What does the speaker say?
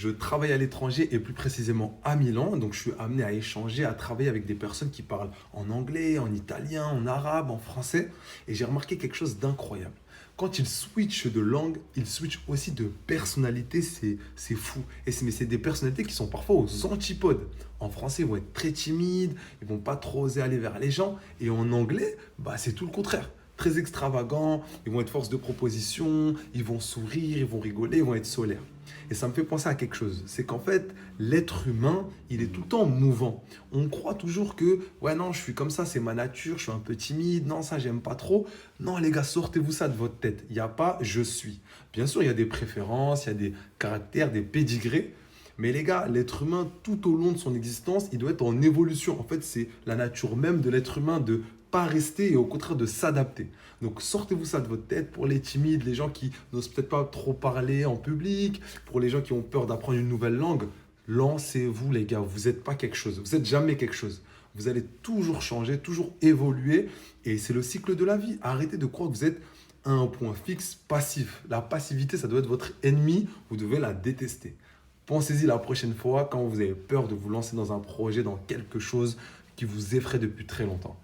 je travaille à l'étranger et plus précisément à Milan. Donc, je suis amené à échanger, à travailler avec des personnes qui parlent en anglais, en italien, en arabe, en français. Et j'ai remarqué quelque chose d'incroyable. Quand ils switchent de langue, ils switchent aussi de personnalité. C'est fou. Mais c'est des personnalités qui sont parfois aux antipodes. En français, ils vont être très timides, ils vont pas trop oser aller vers les gens. Et en anglais, bah, c'est tout le contraire. Très extravagants, ils vont être force de proposition, ils vont sourire, ils vont rigoler, ils vont être solaires. Et ça me fait penser à quelque chose, c'est qu'en fait, l'être humain, il est tout le temps mouvant. On croit toujours que, ouais, non, je suis comme ça, c'est ma nature, je suis un peu timide, non, ça, j'aime pas trop. Non, les gars, sortez-vous ça de votre tête. Il n'y a pas je suis. Bien sûr, il y a des préférences, il y a des caractères, des pédigrés. Mais les gars, l'être humain, tout au long de son existence, il doit être en évolution. En fait, c'est la nature même de l'être humain de pas rester et au contraire de s'adapter. Donc sortez-vous ça de votre tête pour les timides, les gens qui n'osent peut-être pas trop parler en public, pour les gens qui ont peur d'apprendre une nouvelle langue. Lancez-vous les gars, vous n'êtes pas quelque chose, vous n'êtes jamais quelque chose. Vous allez toujours changer, toujours évoluer et c'est le cycle de la vie. Arrêtez de croire que vous êtes à un point fixe passif. La passivité, ça doit être votre ennemi, vous devez la détester. Pensez-y la prochaine fois quand vous avez peur de vous lancer dans un projet, dans quelque chose qui vous effraie depuis très longtemps.